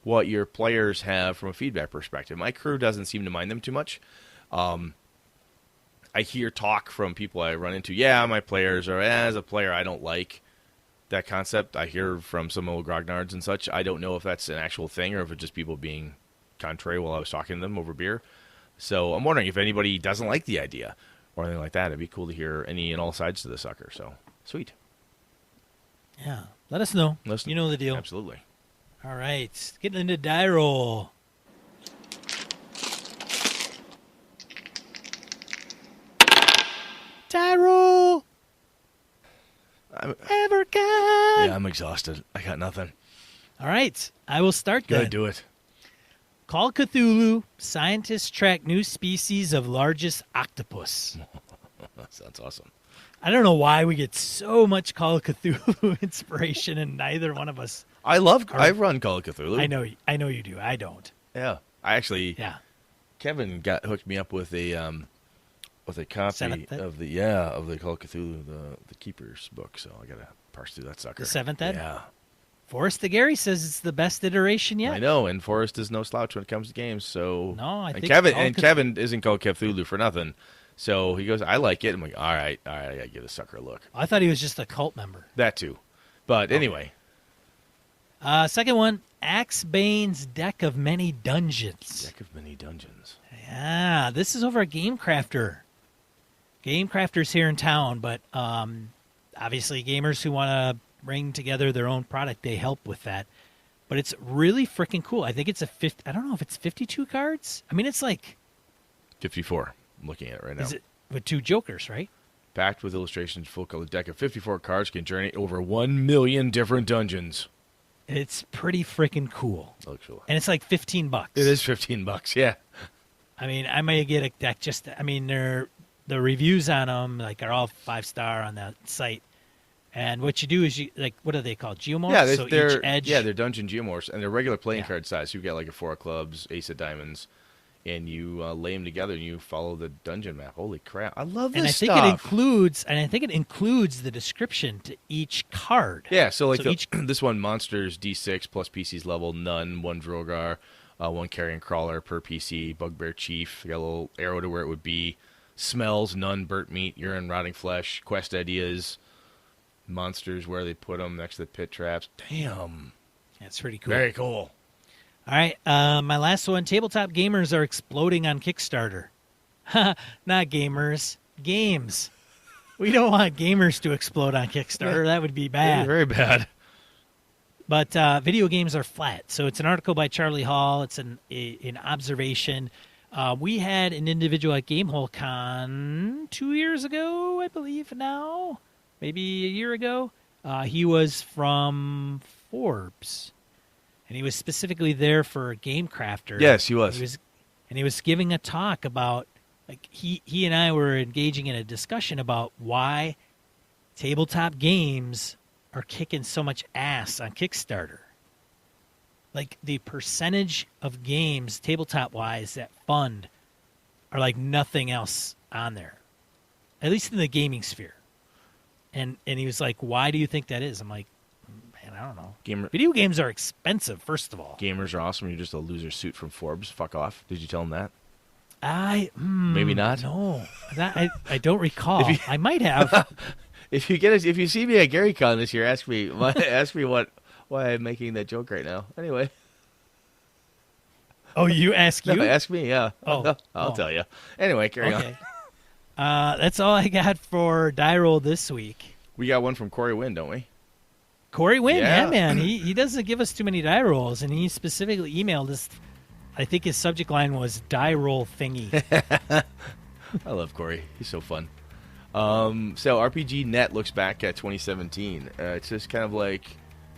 what your players have from a feedback perspective. My crew doesn't seem to mind them too much. I hear talk from people I run into. Yeah, my players are, as a player, I don't like that concept. I hear from some old grognards and such. I don't know if that's an actual thing or if it's just people being contrary while I was talking to them over beer. So I'm wondering if anybody doesn't like the idea or anything like that. It'd be cool to hear any and all sides to the sucker. So, sweet. Yeah. Let us know. You know the deal. Absolutely. All right. Getting into die roll. Die roll. EverCon. Yeah, I'm exhausted. I got nothing. All right. I will start then. Good, do it. Call Cthulhu. Scientists track new species of largest octopus. That sounds awesome. I don't know why we get so much Call of Cthulhu inspiration, and neither one of us. I run Call of Cthulhu. I know you do. I don't. Yeah, I actually. Yeah. Kevin hooked me up with a copy of the Call of Cthulhu, the Keeper's book. So I gotta parse through that sucker. The 7th ed. Yeah. Forrest the Gary says it's the best iteration yet. I know, and Forrest is no slouch when it comes to games. So no, I think Kevin isn't called Cthulhu for nothing. So he goes, I like it. I'm like, all right, I gotta give this sucker a look. I thought he was just a cult member. That too, but anyway. Second one, Axebane's Deck of Many Dungeons. Deck of Many Dungeons. Yeah, this is over at GameCrafter. GameCrafter's here in town, but obviously gamers who want to bring together their own product, they help with that. But it's really freaking cool. I think it's I don't know if it's 52 cards. I mean, it's like 54. I'm looking at it right now. Is it with 2 jokers, right? Packed with illustrations, full-color deck of 54 cards can journey over 1 million different dungeons. It's pretty freaking cool. Looks cool. And it's like $15. It is $15, yeah. I mean, I may get a deck the reviews on them are all 5-star on that site. And what you do is what are they called? Geomorphs? Yeah, they're each edge. Yeah, they're dungeon geomorphs, and they're regular playing card size. So you've got like a 4 of clubs, ace of diamonds, and you lay them together and you follow the dungeon map. Holy crap! I love this stuff. And I think it includes the description to each card. Yeah, so this one, monsters D6 plus PC's level, none, 1 Drogar, 1 carrion crawler per PC, bugbear chief. You got a little arrow to where it would be. Smells, none, burnt meat, urine, rotting flesh. Quest ideas. Monsters, where they put them next to the pit traps. Damn. That's pretty cool. Very cool. All right, my last one. Tabletop gamers are exploding on Kickstarter. Not gamers. Games. We don't want gamers to explode on Kickstarter. That would be bad. Very bad. But video games are flat. So it's an article by Charlie Hall. It's an observation. We had an individual at Gamehole Con 2 years ago, I believe now. Maybe a year ago. He was from Forbes, and he was specifically there for GameCrafter. Yes, he was. He was giving a talk about, he and I were engaging in a discussion about why tabletop games are kicking so much ass on Kickstarter. The percentage of games, tabletop-wise, that fund are like nothing else on there, at least in the gaming sphere. And he was like, why do you think that is? I'm like, man, I don't know. Video games are expensive, first of all. Gamers are awesome. You're just a loser suit from Forbes. Fuck off. Did you tell him that? Maybe not. No, I don't recall. I might have. If you see me at GaryCon this year, ask me why I'm making that joke right now. Anyway. Oh, you ask you? No, ask me. Yeah. Oh, I'll tell you. Anyway, carry on. That's all I got for die roll this week. We got one from Corey Wynn, don't we? Corey Wynn, Yeah. yeah, man. He doesn't give us too many die rolls, and he specifically emailed us. I think his subject line was die roll thingy. I love Corey. He's so fun. So RPG Net looks back at 2017. It's just kind of like,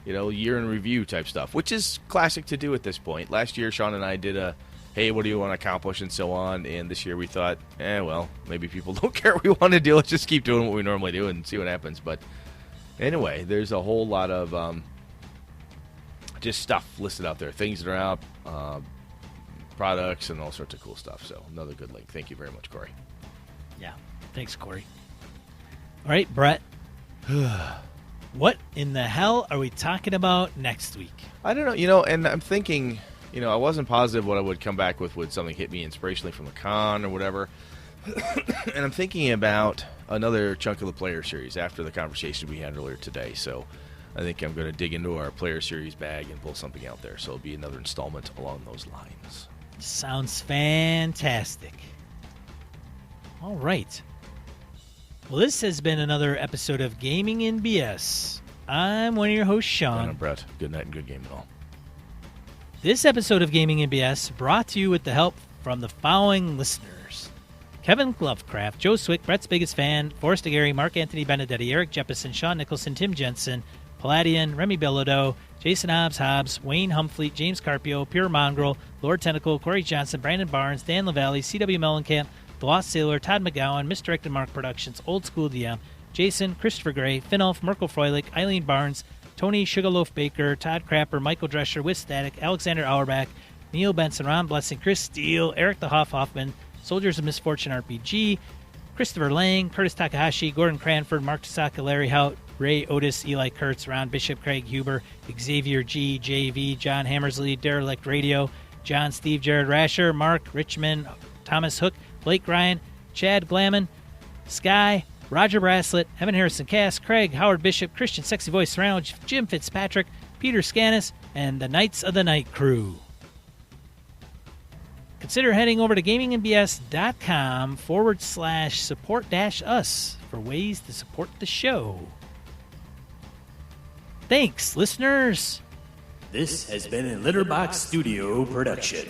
year in review type stuff, which is classic to do at this point. Last year, Sean and I did a, hey, what do you want to accomplish and so on. And this year we thought, well, maybe people don't care what we want to do. Let's just keep doing what we normally do and see what happens. But anyway, there's a whole lot of just stuff listed out there. Things that are out, products, and all sorts of cool stuff. So another good link. Thank you very much, Corey. Yeah. Thanks, Corey. All right, Brett. What in the hell are we talking about next week? I don't know, and I'm thinking, I wasn't positive what I would come back with. Would something hit me inspirationally from the con or whatever? And I'm thinking about another chunk of the player series after the conversation we had earlier today. So I think I'm going to dig into our player series bag and pull something out there. So it'll be another installment along those lines. Sounds fantastic. All right. Well, this has been another episode of Gaming in BS. I'm one of your hosts, Sean. And I'm Brett. Good night and good game and all. This episode of Gaming in BS brought to you with the help from the following listeners: Kevin Lovecraft, Joe Swick, Brett's biggest fan, Forrest Aguirre, Mark Anthony Benedetti, Eric Jeppesen, Sean Nicholson, Tim Jensen, Palladian, Remy Bilodeau, Jason Hobbs, Wayne Humfleet, James Carpio, Pure Mongrel, Lord Tentacle, Corey Johnson, Brandon Barnes, Dan LaValle, C.W. Mellencamp, The Lost Sailor, Todd McGowan, Misdirected Mark Productions, Old School DM, Jason, Christopher Gray, Finolf, Merkel Froelich, Eileen Barnes, Tony Sugarloaf Baker, Todd Crapper, Michael Drescher, With Static, Alexander Auerbach, Neil Benson, Ron Blessing, Chris Steele, Eric the Hoff Hoffman, Soldiers of Misfortune RPG, Christopher Lang, Curtis Takahashi, Gordon Cranford, Mark Tasaka, Larry Hout, Ray Otis, Eli Kurtz, Ron Bishop, Craig Huber, Xavier G, JV, John Hammersley, Derelict Radio, John Steve, Jared Rasher, Mark Richmond, Thomas Hook, Blake Ryan, Chad Glamon, Sky, Roger Braslett, Evan Harrison Cass, Craig, Howard Bishop, Christian Sexy Voice Serrano, Jim Fitzpatrick, Peter Scanis, and the Knights of the Night Crew. Consider heading over to gaminginbs.com/support-us for ways to support the show. Thanks, listeners. This has been a Litterbox Studio production.